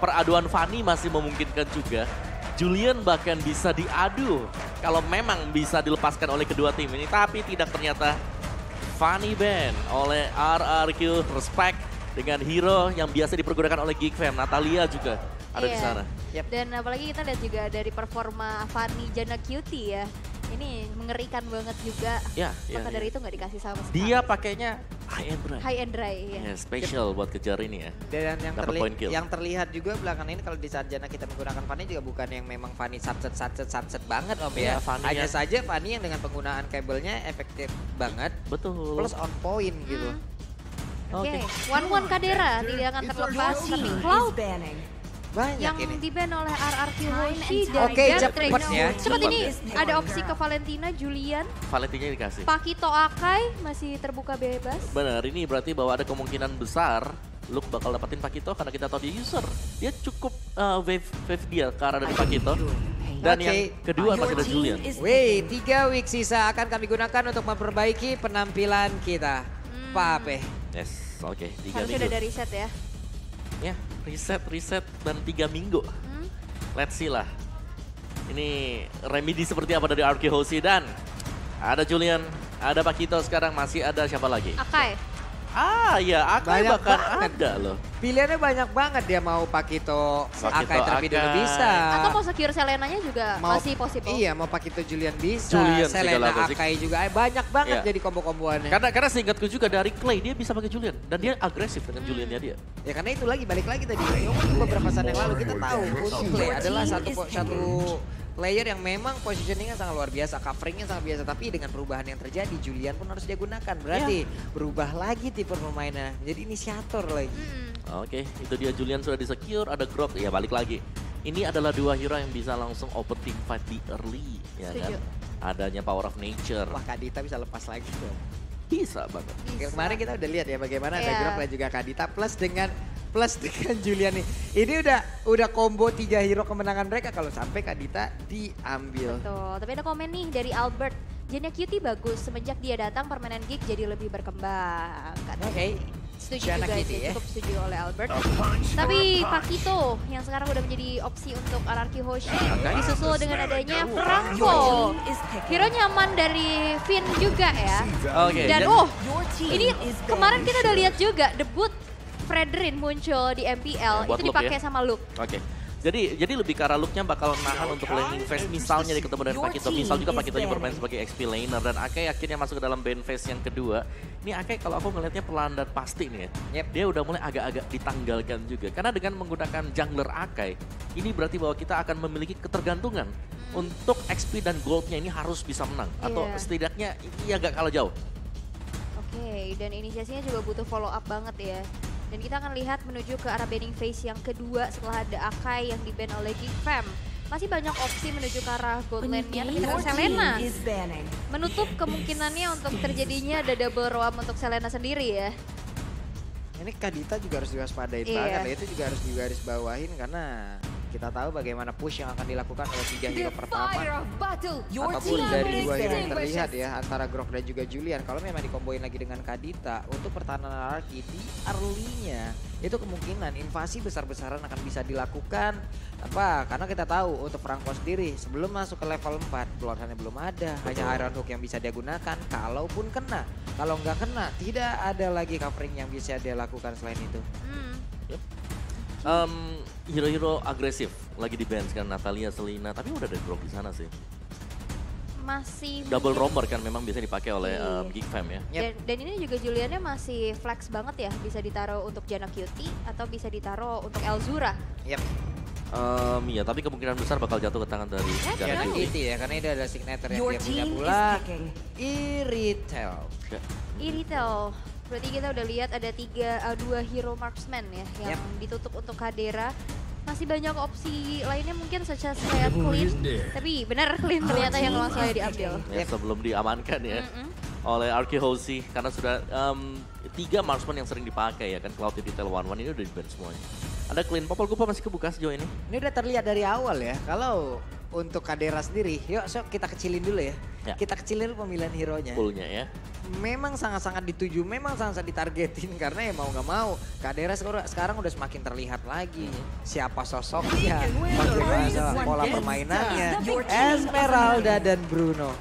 peraduan Fanny masih memungkinkan juga. Julian bahkan bisa diadu kalau memang bisa dilepaskan oleh kedua tim ini. Tapi tidak, ternyata Fanny ban oleh RRQ. Respect dengan hero yang biasa dipergunakan oleh Geek Fam. Natalia juga ada di sana. Yep. Dan apalagi kita lihat juga dari performa Fanny Jana Cutie ya. Ini mengerikan banget juga. Maka dari itu nggak dikasih sama sekali. Dia pakainya high and dry. High and dry ya. Special buat kejar ini ya. Dan yang terlihat juga belakangan ini kalau di saat Jana kita menggunakan Fanny juga bukan yang memang Fanny satset banget Om ya. Hanya saja Fanny yang dengan penggunaan kabelnya efektif banget. Betul. Plus on point gitu. Oke. One Kadera tidak akan terlepas. Tapi Cloud banyak yang ini. di-ban oleh RRQ Hoshi dan cepet ya. Cepat ini ada opsi ke Valentina, Julian. Valentina dikasih. Pakito Akai masih terbuka bebas. Benar, ini berarti bahwa ada kemungkinan besar Luke bakal dapetin Pakito karena kita tahu dia user. Dia cukup wave dia ke arah dari Pakito. Dan yang kedua masih ada Julian. 3 week sisa akan kami gunakan untuk memperbaiki penampilan kita. Pape. Yes, oke. 3 Harusnya minggu. udah dari set ya. Ya, reset dan 3 minggu. Let's see lah. Ini remedy seperti apa dari RQ Hoshi, dan ada Julian, ada Pakito sekarang, masih ada siapa lagi? Akai. Akai bahkan ada loh. Pilihannya banyak banget, dia mau Pakito Akai terlebih dahulu bisa. Atau mau secure Selenanya juga masih possible. Iya, mau Pakito Julian bisa, Selena Akai juga banyak banget jadi kombo-komboannya. Karena seingatku juga dari Clay dia bisa pakai Julian dan dia agresif dengan Juliannya dia. Ya karena itu balik lagi tadi. Beberapa saat yang lalu kita tahu Clay adalah satu player yang memang positioningnya sangat luar biasa, coveringnya sangat biasa, tapi dengan perubahan yang terjadi, Julian pun harus dia gunakan. Berarti berubah lagi tipe permainannya, menjadi inisiator lagi. Oke, itu dia Julian sudah di-secure, ada Grok, ya balik lagi. Ini adalah dua hero yang bisa langsung open team fight di early, ya kan? Adanya power of nature. Wah, Kadita bisa lepas lagi tuh. Bisa banget. Kemarin kita udah lihat ya bagaimana ada Grok dan juga Kadita plus dengan Julian nih. Ini udah combo 3 hero kemenangan mereka kalau sampai Kadita diambil. Betul, tapi ada komen nih dari Albert. Jana Cutie bagus, semenjak dia datang permainan Geek jadi lebih berkembang. Oke. Setuju juga sih, cukup setuju oleh Albert. Tapi Pakito yang sekarang udah menjadi opsi untuk RRQ Hoshi disusul dengan adanya Franco. Hero nyaman dari Finn juga ya. Dan ini kemarin kita udah lihat juga debut Fredrin muncul di MPL, itu dipakai sama Luke. Jadi lebih ke arah look-nya bakal nahan untuk laning phase, misalnya di ketemu dengan Pakito. Misal juga Pakitonya bermain sebagai XP laner dan Akai akhirnya masuk ke dalam ban phase yang kedua. Ini Akai kalau aku ngelihatnya pelan dan pasti nih ya. Dia udah mulai agak-agak ditanggalkan juga. Karena dengan menggunakan jungler Akai, ini berarti bahwa kita akan memiliki ketergantungan untuk XP dan goldnya ini harus bisa menang. Atau setidaknya ini agak kalah jauh. Oke, dan inisiasinya juga butuh follow up banget ya. Dan kita akan lihat menuju ke arah banning phase yang kedua setelah ada Akai yang di-ban oleh Geek Fam. Masih banyak opsi menuju ke arah gold lane-nya, tapi dengan Selena menutup kemungkinannya untuk terjadinya ada double roam untuk Selena sendiri ya. Ini Kadita juga harus diwaspadai banget, itu juga harus digarisbawahin karena kita tahu bagaimana push yang akan dilakukan oleh 3 hero pertama. Ataupun dari 2 hero yang terlihat ya, antara Grok dan juga Julian. Kalau memang dikomboin lagi dengan Kadita, untuk pertahanan RRQ di early-nya, itu kemungkinan invasi besar-besaran akan bisa dilakukan. Karena kita tahu untuk Franco sendiri, sebelum masuk ke level 4, pelontarnya belum ada. Hanya Iron Hook yang bisa dia gunakan, kalaupun kena. Kalau nggak kena, tidak ada lagi covering yang bisa dia lakukan selain itu. Hero-hero agresif lagi di ban sekarang, Natalia, Selena, tapi udah ada Grok di sana sih. Masih double roamer kan memang bisa dipakai oleh Geek Fam ya. Dan ini juga Juliannya masih flex banget ya, bisa ditaruh untuk Jana Cutie atau bisa ditaruh untuk Elzura. Iya, tapi kemungkinan besar bakal jatuh ke tangan dari Jana Cutie ya, karena ini ada signature yang dia punya pula. Iritel. Berarti kita udah lihat ada 2 hero marksman ya yang ditutup untuk Kadera. Masih banyak opsi lainnya mungkin such as kayak Clean. Tapi benar Clean ternyata yang langsung aja diambil. Ya, sebelum diamankan ya oleh RQ Hoshi karena sudah 3 marksman yang sering dipakai ya kan. Cloud, Detail, One ini udah di-ban semuanya. Ada Clean, Popol Kupa masih kebuka sejauh ini. Ini udah terlihat dari awal ya. Kalau untuk Kadera sendiri, yuk kita kecilin dulu ya. Kita kecilin dulu pemilihan hero-nya. Poolnya ya. memang sangat-sangat dituju, memang sangat-sangat ditargetin karena ya mau nggak mau Kadera sekarang udah semakin terlihat lagi siapa sosoknya, bagaimana pola permainannya, Esmeralda dan Bruno.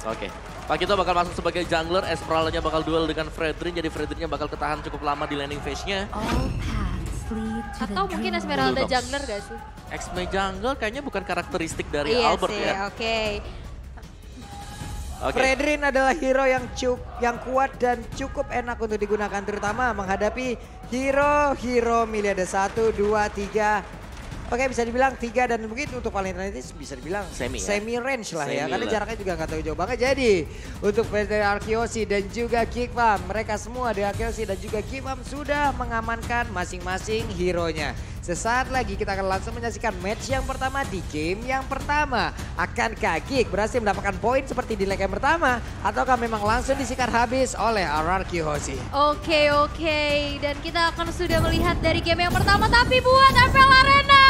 Oke. Pakito bakal masuk sebagai jungler, Esmeralda-nya bakal duel dengan Fredrin, jadi Fredrin-nya bakal ketahan cukup lama di landing phase-nya. Atau mungkin Esmeralda jungler gak sih? X-May jungle kayaknya bukan karakteristik dari Iya Albert sih, ya. Oke. Fredrin adalah hero yang kuat dan cukup enak untuk digunakan, terutama menghadapi hero Miliade 1, 2, 3. Oke, bisa dibilang 3 dan mungkin untuk Valentine bisa dibilang semi range lah ya. Karena jaraknya juga nggak terlalu jauh banget. Jadi untuk dari Arkeosi dan juga Geekfam, mereka semua dari Arkeosi dan juga Geekfam sudah mengamankan masing-masing hero-nya. Sesaat lagi kita akan langsung menyaksikan match yang pertama di game yang pertama. Akankah Geek berhasil mendapatkan poin seperti di leg yang pertama? Ataukah memang langsung disikat habis oleh RRQ Hoshi? Oke. Dan kita akan sudah melihat dari game yang pertama. Tapi buat MPL Arena,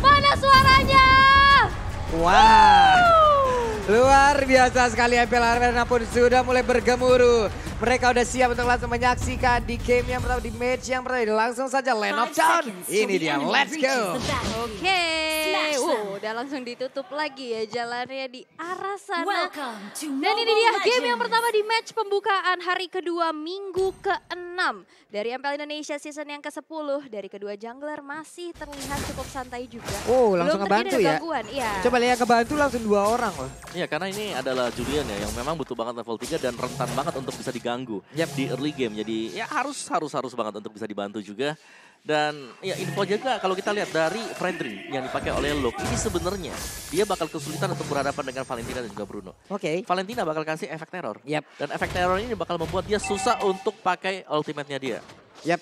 mana suaranya? Wow. Luar biasa sekali, MPL Arena pun sudah mulai bergemuruh. Mereka udah siap untuk langsung menyaksikan di game yang pertama, di match yang pertama. Langsung saja Land of Town. Ini dia, let's go. Oke. Udah langsung ditutup lagi ya jalannya di arah sana. Dan ini dia game yang pertama di match pembukaan hari kedua minggu ke-6. Dari MPL Indonesia season yang ke-10. Dari kedua jungler masih terlihat cukup santai juga. Oh, langsung ngebantu ya. Iya. Coba lihat ngebantu langsung 2 orang loh. Iya, karena ini adalah Julian ya yang memang butuh banget level 3 dan rentan banget untuk bisa diganggu di early game. Jadi ya harus banget untuk bisa dibantu juga. Dan ya info juga kalau kita lihat dari Fredrin yang dipakai oleh Luke, ini sebenarnya dia bakal kesulitan untuk berhadapan dengan Valentina dan juga Bruno. Valentina bakal kasih efek teror. Dan efek teror ini bakal membuat dia susah untuk pakai ultimate-nya dia.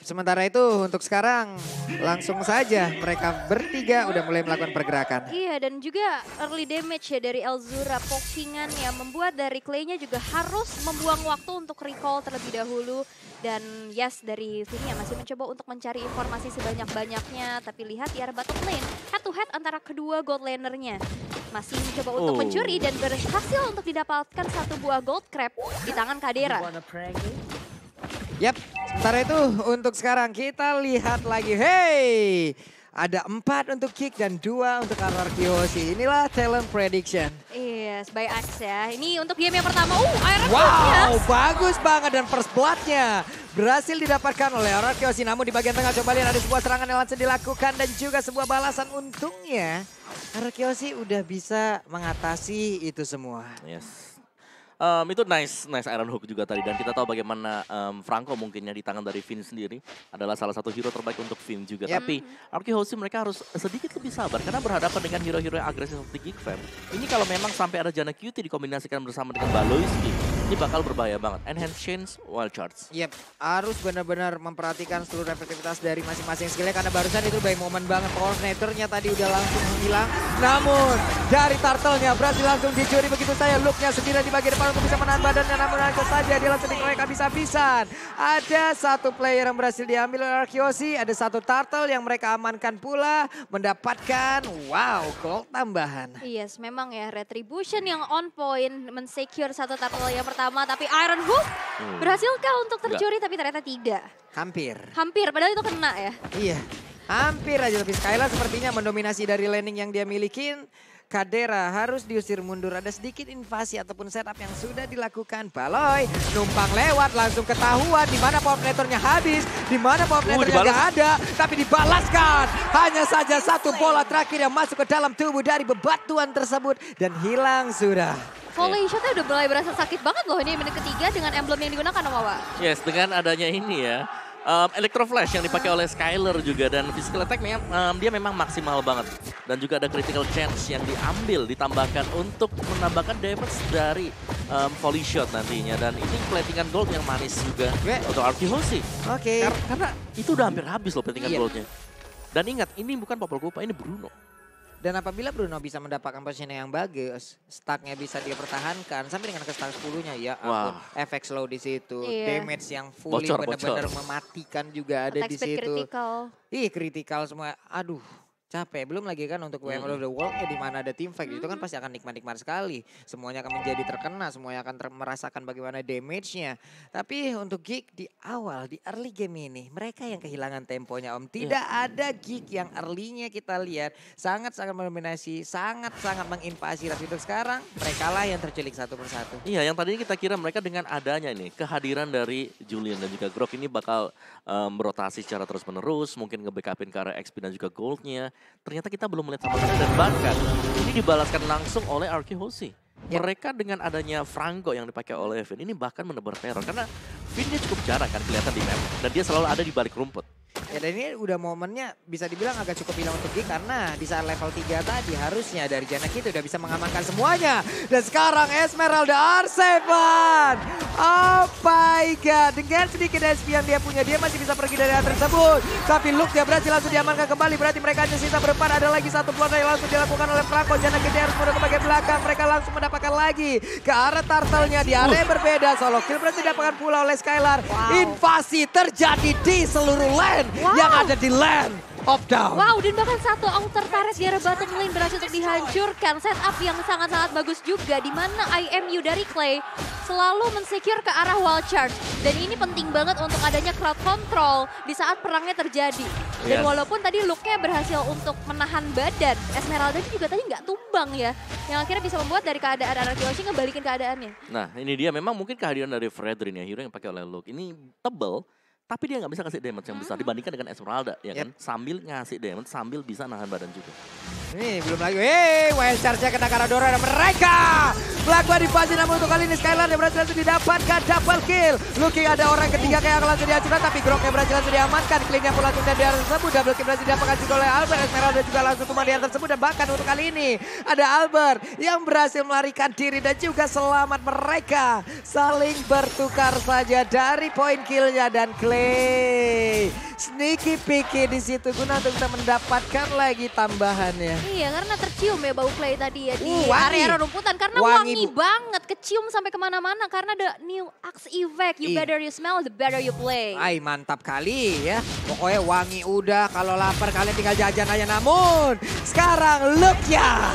Sementara itu untuk sekarang langsung saja mereka bertiga udah mulai melakukan pergerakan. Iya, dan juga early damage ya dari Elzura, pokingan yang membuat dari Clay-nya juga harus membuang waktu untuk recall terlebih dahulu. Dan yes, dari Vinia masih mencoba untuk mencari informasi sebanyak-banyaknya, tapi lihat di arah bottom lane, head to head antara kedua gold laner-nya. Masih mencoba untuk mencuri dan berhasil untuk didapatkan satu buah gold crab di tangan Kadera. Sementara itu untuk sekarang kita lihat lagi. Hey, ada 4 untuk Kick dan 2 untuk RRQ Hoshi. Inilah talent prediction. Yes, by Axe ya. Ini untuk game yang pertama. Iron Wow, bagus banget dan first blood-nya berhasil didapatkan oleh RRQ Hoshi. Namun di bagian tengah coba lihat ada sebuah serangan yang langsung dilakukan dan juga sebuah balasan. Untungnya RRQ Hoshi udah bisa mengatasi itu semua. Itu nice Iron Hook juga tadi, dan kita tahu bagaimana Franco mungkinnya di tangan dari Finn sendiri adalah salah satu hero terbaik untuk Finn juga. Tapi RRQ Hoshi mereka harus sedikit lebih sabar karena berhadapan dengan hero-hero yang agresif seperti Geekfam. Ini kalau memang sampai ada Janna QT dikombinasikan bersama dengan Baloyski, ini bakal berbahaya banget. Enhance Chains, Wild Charge. Harus benar-benar memperhatikan seluruh efektivitas dari masing-masing skillnya karena barusan itu by moment banget. Coordinatornya tadi udah langsung menghilang. Namun dari Turtle-nya berhasil langsung dicuri begitu saja. Look-nya sendiri di bagian depan untuk bisa menahan badannya, namun aja saja dia langsung dikeroyok habis-habisan. Ada satu player yang berhasil diambil oleh RRQ Hoshi, ada satu Turtle yang mereka amankan pula, mendapatkan gold tambahan. Yes, memang ya Retribution yang on point mensecure satu Turtle yang pertama, tapi Iron Hook berhasilkah untuk tercuri? Tapi ternyata tidak. Hampir, padahal itu kena ya. Iya, hampir aja, tapi Skyla sepertinya mendominasi dari laning yang dia milikin. Kadera harus diusir mundur. Ada sedikit invasi ataupun setup yang sudah dilakukan. Baloy numpang lewat, langsung ketahuan di mana power platernya habis, di mana power platernya nggak ada, tapi dibalaskan. Hanya saja satu bola terakhir yang masuk ke dalam tubuh dari bebatuan tersebut dan hilang sudah. Volley shotnya udah mulai berasa sakit banget loh ini menit ketiga dengan emblem yang digunakan Wawa. Yes, dengan adanya ini ya. Electro Flash yang dipakai oleh Skyler juga, dan physical attack dia memang maksimal banget. Dan juga ada critical chance yang diambil, ditambahkan untuk menambahkan damage dari volley shot nantinya. Dan ini platingan gold yang manis juga untuk RRQ Hoshi. Karena itu udah hampir habis loh platingan goldnya. Dan ingat, ini bukan Popol Kupa, ini Bruno. Dan apabila Bruno bisa mendapatkan positioning yang bagus, stacknya bisa dia pertahankan sampai dengan ke stack 10-nya ya ampun, efek slow di situ, damage yang fully benar-benar mematikan juga ada di situ. Critical. Kritikal semua. Aduh, Capek, belum lagi kan untuk WM of the World ya di mana ada team fight itu kan pasti akan nikmat-nikmat sekali. Semuanya akan menjadi terkena, semuanya akan merasakan bagaimana damage-nya. Tapi untuk Geek di awal, di early game ini, mereka yang kehilangan temponya Om. Tidak ada Geek yang early-nya kita lihat sangat-sangat mendominasi, sangat-sangat menginvasi. Tapi untuk sekarang, mereka lah yang terculik satu persatu. Iya, yang tadinya kita kira mereka dengan adanya ini, kehadiran dari Julian dan juga Grok ini bakal berotasi secara terus-menerus, mungkin nge-backupin ke arah XP dan juga gold-nya. Ternyata kita belum melihat sama sekali dan bahkan ini dibalaskan langsung oleh Arkihoshi. Mereka dengan adanya Franco yang dipakai oleh Vin ini bahkan menebar teror karena Vin dia cukup jarang kan kelihatan di map dan dia selalu ada di balik rumput. Ya dan ini udah momennya bisa dibilang agak cukup hilang untuk Geek karena di saat level 3 tadi harusnya dari Janak itu udah bisa mengamankan semuanya. Dan sekarang Esmeralda R7. Oh my god, dengan sedikit SP yang dia punya dia masih bisa pergi dari area tersebut. Tapi Luke dia berhasil langsung diamankan kembali, berarti mereka hanya sisa berempat. Ada lagi satu plot yang langsung dilakukan oleh Franco. Janak itu harus mundur ke bagian belakang, mereka langsung mendapatkan lagi ke arah turtle-nya di area yang berbeda. Solo kill berarti didapatkan pula oleh Skylar. Invasi terjadi di seluruh lane. Yang ada di land of down. Wow, dan bahkan satu outer turret di arah bottom lane berhasil untuk dihancurkan. Setup yang sangat-sangat bagus juga, di mana IMU dari Clay selalu mensecure ke arah wall charge. Dan ini penting banget untuk adanya crowd control di saat perangnya terjadi. Dan walaupun tadi Luke-nya berhasil untuk menahan badan, Esmeralda juga tadi nggak tumbang ya. Yang akhirnya bisa membuat dari keadaan Arkihoshi ngebalikin keadaannya. Nah ini dia memang mungkin kehadiran dari Fredrin ya, hero yang pakai oleh Luke. Ini tebel. Tapi dia nggak bisa kasih damage yang besar dibandingkan dengan Esmeralda, ya kan? Sambil ngasih damage, sambil bisa nahan badan juga. Ini belum lagi, wild charge-nya kena Karadora dan mereka melakukan invasi, namun untuk kali ini Skylar yang berhasil langsung didapatkan double kill. Looking ada orang ketiga kayak akan langsung dihancurkan, tapi Groknya berhasil langsung diamankan. Clean-nya pun langsung dari area tersebut, double kill berhasil didapatkan juga oleh Albert. Esmeralda juga langsung tumbang di area tersebut, dan bahkan untuk kali ini ada Albert yang berhasil melarikan diri dan juga selamat. Mereka saling bertukar saja dari poin killnya dan Clay sneaky picky di situ guna untuk kita mendapatkan lagi tambahannya. Iya, karena tercium ya bau Clay tadi ya di area rumputan. Karena wangi banget, kecium sampai kemana-mana. Karena the new Axe Evac, you better you smell, the better you play. Ay, mantap kali ya. Pokoknya wangi udah, kalau lapar kalian tinggal jajan aja. Namun sekarang look ya.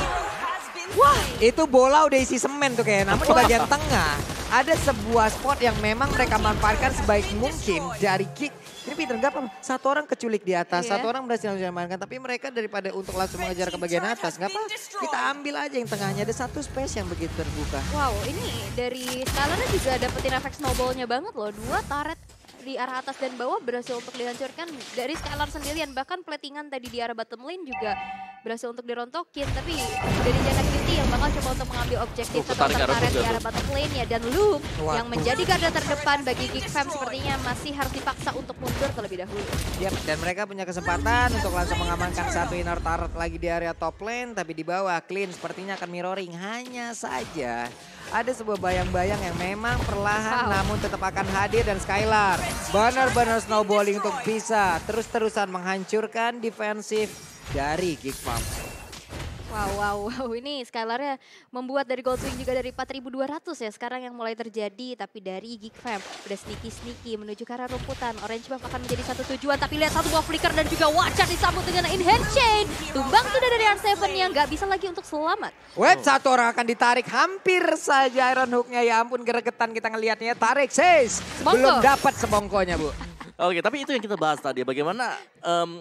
Wah, itu bola udah isi semen tuh kayak. Namun di bagian tengah ada sebuah spot yang memang mereka manfaatkan sebaik mungkin dari Geek. Ini Peter nggak apa, satu orang keculik di atas, satu orang berhasil langsung diamankan. Tapi mereka daripada untuk langsung mengejar ke bagian atas, nggak apa, kita ambil aja yang tengahnya. Ada satu space yang begitu terbuka. Wow, ini dari Skylarnya juga dapetin efek snowballnya banget loh. 2 turret di arah atas dan bawah berhasil untuk dihancurkan dari Skylar sendirian. Bahkan platingan tadi di arah bottom lane juga berhasil untuk dirontokin. Tapi dari Janak Beauty yang bakal coba untuk mengambil objektif atau turret di arah bottom lane-nya. Dan Luke yang menjadi garda terdepan bagi Geek Fam sepertinya masih harus dipaksa untuk mundur terlebih dahulu. Yap, dan mereka punya kesempatan untuk langsung mengamankan satu inner turret lagi di area top lane. Tapi di bawah Clean sepertinya akan mirroring. Hanya saja ada sebuah bayang-bayang yang memang perlahan namun tetap akan hadir. Dan Skylar benar-benar snowballing untuk bisa terus-terusan menghancurkan defensif dari Geek Fam. Wow, ini Skylarnya membuat dari Gold Wing juga dari 4.200 ya sekarang yang mulai terjadi. Tapi dari Geek Fam udah sneaky menuju ke arah rumputan. Orange Buff akan menjadi satu tujuan, tapi lihat satu buah flicker dan juga Watcher disambut dengan in-hand chain. Tumbang sudah dari R7 yang nggak bisa lagi untuk selamat. Satu orang akan ditarik, hampir saja Iron Hook-nya, ya ampun gregetan kita ngelihatnya. Tarik sis, belum dapat sebongkonya Bu. Oke, tapi itu yang kita bahas tadi. Bagaimana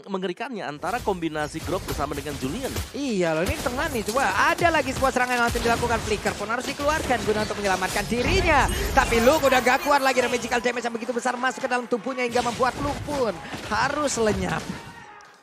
mengerikannya antara kombinasi Grok bersama dengan Julian. Iya loh, ini tengah nih. Coba ada lagi sebuah serangan yang langsung dilakukan. Flicker pun harus dikeluarkan guna untuk menyelamatkan dirinya. Tapi Luke udah gak kuat lagi. Dan magical damage yang begitu besar masuk ke dalam tubuhnya hingga membuat Luke pun harus lenyap.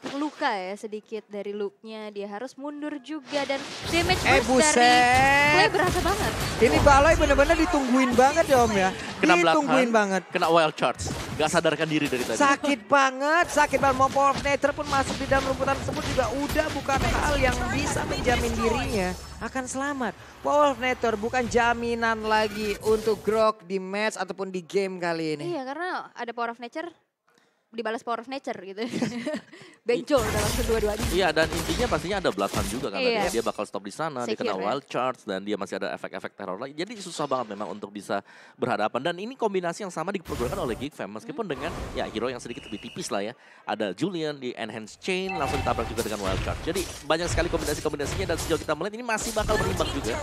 Terluka ya sedikit dari Luke-nya. Dia harus mundur juga dan damage burst dari Clay berasa banget. Ini Baloi bener-bener ditungguin banget ya Om ya. Kena ditungguin banget. Kena wild charge. Gak sadarkan diri dari tadi. Sakit banget. Mau Power of Nature pun masuk di dalam rumputan tersebut juga udah bukan hal yang bisa menjamin dirinya akan selamat. Power of Nature bukan jaminan lagi untuk Grok di match ataupun di game kali ini. Iya, karena ada Power of Nature. dibalas power of nature gitu. Bencol dalam kedua-duanya. Iya, dan intinya pastinya ada Bloodhound juga kan. Iya. Dia bakal stop di sana, dia kena Secure, wild charge dan dia masih ada efek-efek teror lagi. Jadi susah banget memang untuk bisa berhadapan. Dan ini kombinasi yang sama dipergunakan oleh GiGFam meskipun dengan ya hero yang sedikit lebih tipis lah ya. Ada Julian di enhance chain langsung ditabrak juga dengan wild charge. Jadi banyak sekali kombinasi-kombinasinya dan sejauh kita melihat ini masih bakal berimbang juga.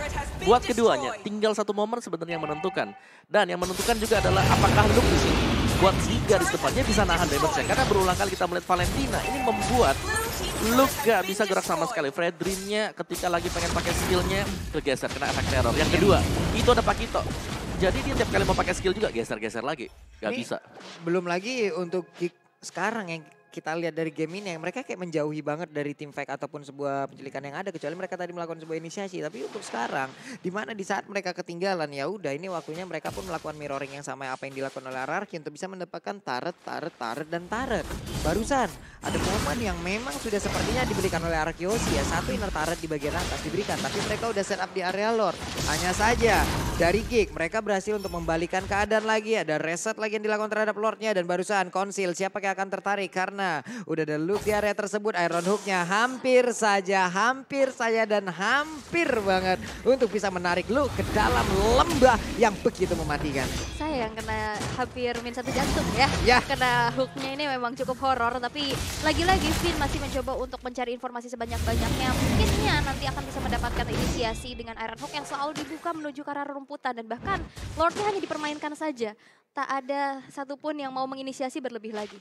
Buat keduanya tinggal satu momen sebenarnya yang menentukan. Dan yang menentukan juga adalah apakah Luke di sini buat di garis depannya bisa nahan damage-nya. Karena berulang kali kita melihat Valentina ini membuat Luke gak bisa gerak sama sekali. Fredrin-nya ketika lagi pengen pakai skillnya kegeser kena efek teror. Yang kedua itu ada Pakito. Jadi dia tiap kali mau pakai skill juga geser-geser lagi. Gak Ini bisa. Belum lagi untuk sekarang yang kita lihat dari game ini yang mereka kayak menjauhi banget dari tim fight ataupun sebuah pencelikan yang ada kecuali mereka tadi melakukan sebuah inisiasi. Tapi untuk sekarang di mana di saat mereka ketinggalan ya udah ini waktunya mereka pun melakukan mirroring yang sama apa yang dilakukan oleh RRQ untuk bisa mendapatkan turret dan turret. Barusan ada momen yang memang sudah sepertinya diberikan oleh RRQ ya, satu inner turret di bagian atas diberikan tapi mereka udah set up di area lore. Hanya saja dari Gig mereka berhasil untuk membalikan keadaan lagi, ada reset lagi yang dilakukan terhadap lordnya dan barusan konsil siapa yang akan tertarik karena udah ada Luke di area tersebut. Iron Hook-nya hampir saja dan hampir banget untuk bisa menarik Luke ke dalam lembah yang begitu mematikan. Saya yang kena hampir min 1 jantung ya. Kena hook-nya ini memang cukup horor tapi lagi-lagi Finn masih mencoba untuk mencari informasi sebanyak-banyaknya. Mungkinnya nanti akan bisa mendapatkan inisiasi dengan Iron Hook yang selalu dibuka menuju ke arah rumputan dan bahkan Lordnya hanya dipermainkan saja. Tak ada satupun yang mau menginisiasi berlebih lagi.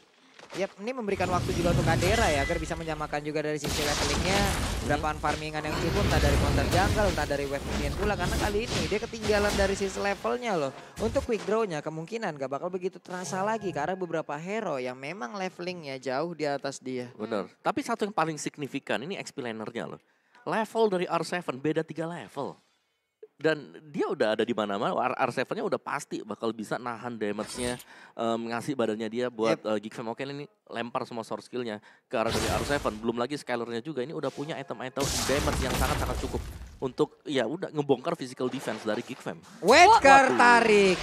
Yap, ini memberikan waktu juga untuk Kadera ya agar bisa menyamakan juga dari sisi levelingnya. Berapaan farmingan yang cukup, entah dari counter jungle, entah dari wave minion pula. Karena kali ini dia ketinggalan dari sisi levelnya loh. Untuk quick draw-nya kemungkinan gak bakal begitu terasa lagi. Karena beberapa hero yang memang levelingnya jauh di atas dia. Bener, tapi satu yang paling signifikan ini XP lanernya loh. Level dari R7 beda 3 level. Dan dia udah ada di mana-mana, R7-nya udah pasti bakal bisa nahan damage-nya, ngasih badannya dia buat GiGFam. Oke ini lempar semua source skill-nya ke arah dari R7. Belum lagi Skyler-nya juga ini udah punya item-item damage yang sangat-sangat cukup untuk ya udah ngebongkar physical defense dari GiGFam. Wesker tarik,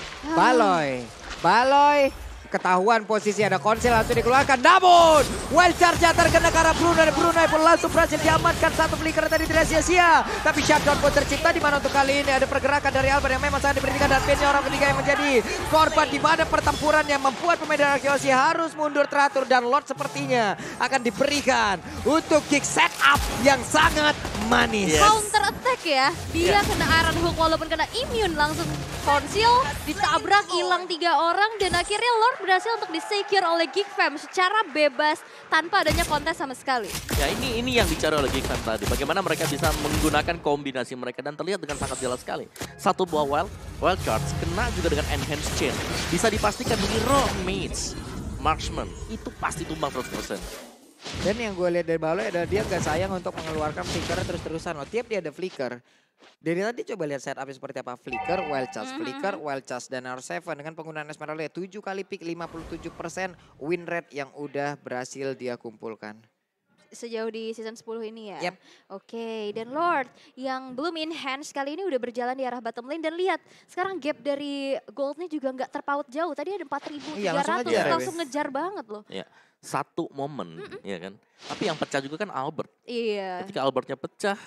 Baloy. Ketahuan posisi ada konsel langsung dikeluarkan. Namun wild charge terkena ke arah Brunei. Brunei pun langsung berhasil diamankan. Satu flicker tadi tidak sia-sia. Tapi shutdown pun tercipta di mana untuk kali ini ada pergerakan dari Albert yang memang sangat diperhatikan. Dan Bennya orang ketiga yang menjadi korban di mana pertempuran yang membuat pemain Arkeosi harus mundur teratur. Dan Lord sepertinya akan diberikan untuk kick setup yang sangat manis. Counter attack ya. Dia kena Iron Hook walaupun kena immune langsung konsil. Ditabrak hilang 3 orang dan akhirnya Lord berhasil untuk di-secure oleh GiGFam secara bebas tanpa adanya kontes sama sekali. Ya ini yang dicari oleh GiGFam tadi. Bagaimana mereka bisa menggunakan kombinasi mereka dan terlihat dengan sangat jelas sekali. Satu buah wild charge kena juga dengan enhance chain. Bisa dipastikan hero, mage, marksman itu pasti tumbang 100%. Dan yang gue lihat dari Baloy adalah dia gak sayang untuk mengeluarkan flicker terus-terusan loh. Tiap dia ada flicker. Dari tadi coba lihat setupnya seperti apa. Flicker, wild charge, dan R7 dengan penggunaan Esmeralda 7 kali pick 57% win rate yang udah berhasil dia kumpulkan. Sejauh di season 10 ini ya? Yep. Oke, dan Lord yang belum enhance kali ini udah berjalan di arah bottom lane. Dan lihat, sekarang gap dari goldnya juga nggak terpaut jauh. Tadi ada 4.300, langsung ngejar banget loh. Iya. Satu momen, ya kan. Tapi yang pecah juga kan Albert. Iya. Ketika Albertnya pecah,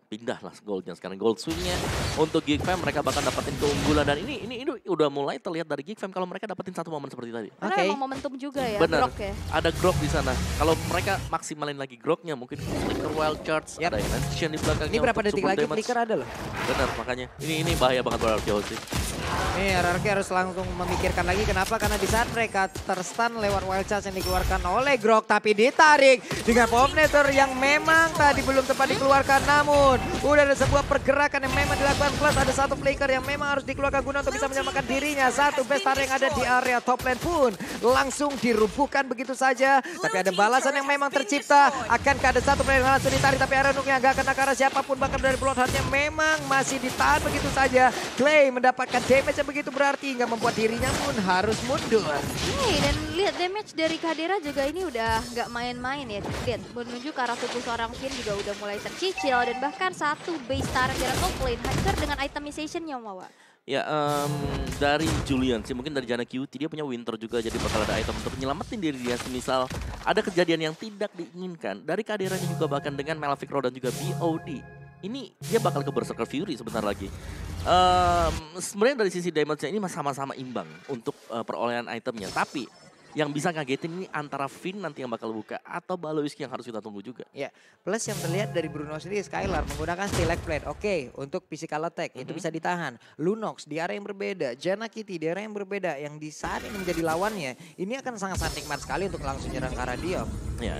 pindahlah goldnya sekarang. Gold swingnya untuk GiGFam mereka bakal dapetin keunggulan. Dan ini udah mulai terlihat dari GiGFam kalau mereka dapetin satu momen seperti tadi. Karena emang momentum juga ya, bener, grok ya. ada grok di sana. Kalau mereka maksimalin lagi groknya mungkin flicker wild charge, ada enhance di belakangnya. Ini berapa detik lagi flicker ada loh. Bener, makanya ini bahaya banget buat RRQ sih. Nih RRQ harus langsung memikirkan lagi kenapa, karena di saat mereka terstun lewat wild charge yang dikeluarkan oleh Grok tapi ditarik dengan Pomnator yang memang tadi belum tepat dikeluarkan, namun udah ada sebuah pergerakan yang memang dilakukan plus ada satu flicker yang memang harus dikeluarkan guna untuk bisa menyelamatkan dirinya. Satu bestar yang ada di area top lane pun langsung dirubuhkan begitu saja, tapi ada balasan yang memang tercipta. Akankah ada satu player yang langsung ditarik tapi Aranuk yang gak kena ke arah siapapun, bahkan dari Bloodhound-nya memang masih ditahan begitu saja. Clay mendapatkan damage yang begitu berarti hingga membuat dirinya pun harus mundur. Dan lihat damage dari Kadera juga ini udah nggak main-main ya. Lihat menuju ke arah tubuh seorang Finn juga udah mulai tercicil dan bahkan satu base turret dari top lane hancur dengan itemization-nya Mawa. Ya, dari Julian sih, mungkin dari Jana QT, dia punya Winter juga, jadi bakal ada item untuk nyelamatin diri dia. Semisal ada kejadian yang tidak diinginkan, dari kehadirannya juga bahkan dengan Malefic Row dan juga BOD. Ini dia bakal ke Berserker Fury sebentar lagi. Sebenarnya dari sisi damage-nya ini sama-sama imbang untuk perolehan itemnya. Tapi yang bisa ngagetin ini antara Finn nanti yang bakal buka atau Baloiski yang harus kita tunggu juga. Ya, plus yang terlihat dari Bruno sendiri, Skylar menggunakan Stilag Blade. Oke, untuk physical attack itu bisa ditahan. Lunox di area yang berbeda, Janna Kitty di area yang berbeda, yang di saat ini menjadi lawannya, ini akan sangat-sangat nikmat sekali untuk langsung nyerang ke arah dia. Ya,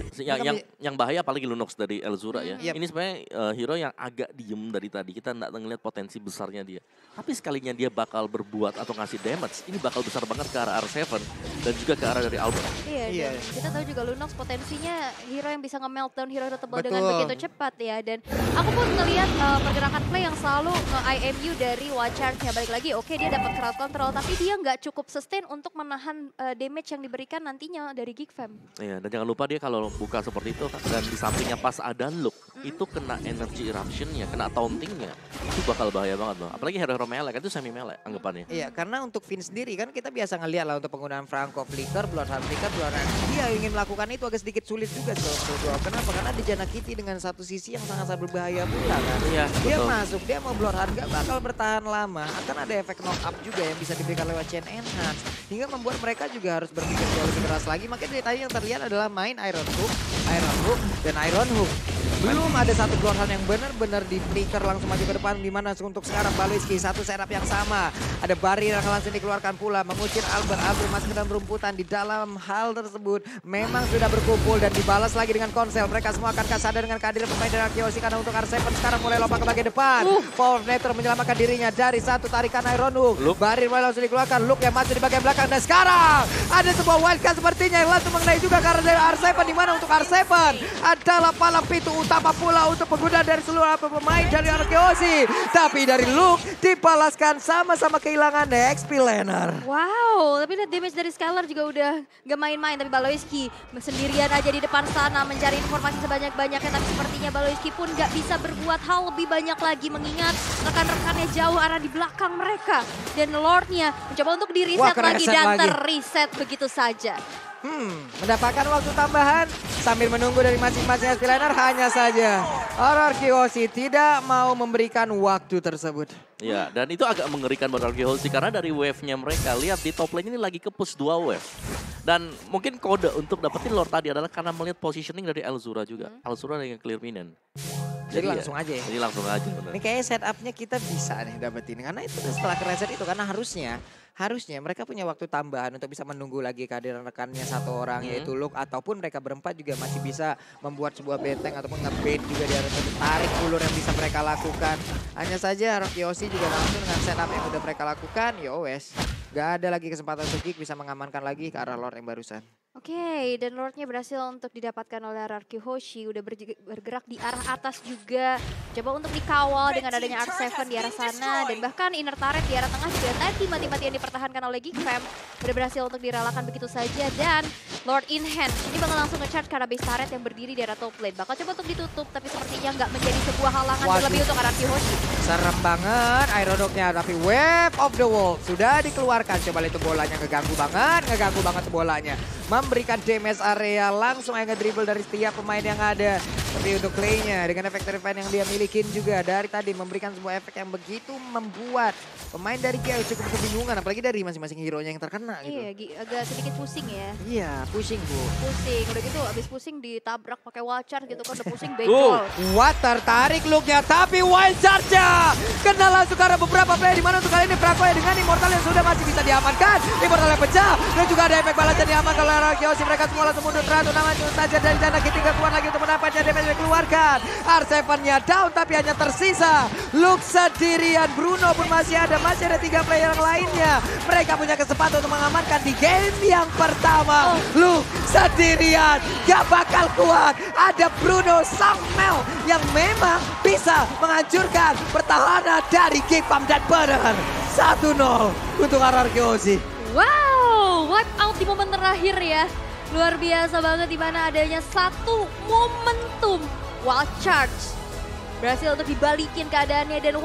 yang bahaya apalagi Lunox dari Elzura ya. Ini sebenarnya hero yang agak diem dari tadi. Kita nggak ngeliat potensi besarnya dia. Tapi sekalinya dia bakal berbuat atau ngasih damage, ini bakal besar banget ke arah R7 dan juga ke arah dari Albert. Iya, dan kita tahu juga Lunox potensinya hero yang bisa nge-meltdown hero tebal dengan begitu cepat ya. Dan aku pun ngelihat pergerakan play yang selalu nge-IMU dari Watchard-nya. Balik lagi, oke dia dapat crowd control, tapi dia nggak cukup sustain untuk menahan damage yang diberikan nantinya dari Geek Fam. Iya, dan jangan lupa dia kalau buka seperti itu dan di sampingnya pas ada look, itu kena energy eruption-nya, kena taunting-nya, itu bakal bahaya banget loh. Apalagi hero-hero melee, kan itu semi melee anggapannya. Iya, karena untuk Finn sendiri kan kita biasa ngeliat lah untuk penggunaan Franco Flicker, Bloodhound Flicker, Bloodhound. Dia ingin melakukan itu agak sedikit sulit juga soal kenapa? Karena di Janna Kitty dengan satu sisi yang sangat-sangat berbahaya pula kan. Iya, dia masuk, dia mau Bloodhound gak bakal bertahan lama. Akan ada efek knock up juga yang bisa diberikan lewat Chain Enhance. Hingga membuat mereka juga harus berpikir jauh lebih keras lagi. Makanya dari tadi yang terlihat adalah main Iron Hook, dan Iron Hook. Belum ada satu Bloodhound yang benar-benar di flicker langsung maju ke depan. Dimana untuk sekarang Baloiski satu setup yang sama. Ada barrier yang langsung dikeluarkan pula. Mengusir Albert masuk ke dalam rumputan. Di dalam hal tersebut memang sudah berkumpul dan dibalas lagi dengan konsel. Mereka semua akan sadar dengan kehadiran pemain dari Arkeosi. Karena untuk R7 sekarang mulai lompat ke bagian depan. Power Nether menyelamatkan dirinya dari satu tarikan Iron Hook. Barrier mulai langsung dikeluarkan. Luke yang masuk di bagian belakang. Dan sekarang ada sebuah wildcard sepertinya yang langsung mengenai juga karena dari R7. Dimana untuk R7 adalah palang pintu utama pula untuk pengguna dari seluruh pemain dari Arkeosi. Tapi dari Luke dibalaskan sama-sama kehilangan XP laner. Wow, tapi lihat damage dari Skylar juga udah gak main-main. Tapi Baloiski sendirian aja di depan sana mencari informasi sebanyak-banyaknya. Tapi sepertinya Baloiski pun gak bisa berbuat hal lebih banyak lagi. Mengingat rekan-rekannya jauh arah di belakang mereka. Dan Lordnya mencoba untuk di-reset lagi dan ter-reset begitu saja. Mendapatkan waktu tambahan sambil menunggu dari masing-masing XP laner. Hanya saja Arkeosi tidak mau memberikan waktu tersebut. Ya, dan itu agak mengerikan buat Arkeosi karena dari wave-nya mereka. Lihat di top lane ini lagi ke-push 2 wave. Dan mungkin kode untuk dapetin Lord tadi adalah karena melihat positioning dari Elzura juga. Elzura dengan clear minion. Jadi langsung aja ya? Jadi langsung aja bener. Ini kayaknya setupnya kita bisa nih dapetin. Karena itu setelah reset itu karena harusnya mereka punya waktu tambahan untuk bisa menunggu lagi kehadiran rekannya satu orang yaitu Luke, ataupun mereka berempat juga masih bisa membuat sebuah benteng ataupun nge-bait juga di area itu, tarik ulur yang bisa mereka lakukan. Hanya saja Arkeosi juga langsung dengan setup yang udah mereka lakukan, ya wes gak ada lagi kesempatan untuk Geek bisa mengamankan lagi ke arah Lord yang barusan. Oke, dan Lordnya berhasil untuk didapatkan oleh Ararki Hoshi. Udah bergerak di arah atas juga. Coba untuk dikawal dengan adanya R7 di arah sana. Dan bahkan inner turret di arah tengah juga tadi mati-mati yang dipertahankan oleh Geek Fam. Udah berhasil untuk direlakan begitu saja. Dan Lord in hand ini bakal langsung nge-charge karena base turret yang berdiri di arah top lane. Bakal coba untuk ditutup, tapi sepertinya nggak menjadi sebuah halangan terlebih untuk Ararki Hoshi. Serem banget Iron Hook-nya, tapi Wave of the Wolf sudah dikeluarkan. Coba itu bolanya ngeganggu banget bolanya. Memberikan damage area langsung aja dribble dari setiap pemain yang ada. Tapi untuk Clay-nya dengan efek terrifying yang dia milikin juga dari tadi memberikan sebuah efek yang begitu membuat pemain dari Kia cukup kebingungan, apalagi dari masing-masing hero-nya yang terkena gitu. Iya, agak sedikit pusing ya. Iya, pusing Bu. Pusing, udah gitu abis pusing ditabrak pakai wild charge gitu kan, udah pusing benjol. Kuat tertarik Luke-nya, tapi wild charge-nya kena langsung karena beberapa player, dimana untuk kali ini Franco dengan Immortal yang sudah masih bisa diamankan. Immortal yang pecah, dan juga ada efek balas yang diamankan oleh Arkeosi. Mereka semua langsung mundur teratur, namanya saja dari Janna Kitty keluar lagi untuk mendapatkan damage yang dikeluarkan. R7-nya down, tapi hanya tersisa Luke sendirian. Bruno pun masih ada 3 player yang lainnya. Mereka punya kesempatan untuk mengamankan di game yang pertama. Luke sendirian, gak bakal kuat. Ada Bruno Samuel yang memang bisa menghancurkan pertahanan dari Geek Fam dan benar 1-0 untuk Arkeosi. Wow, wipe out di momen terakhir ya. Luar biasa banget, di mana adanya satu momentum wild charge berhasil untuk dibalikin keadaannya, dan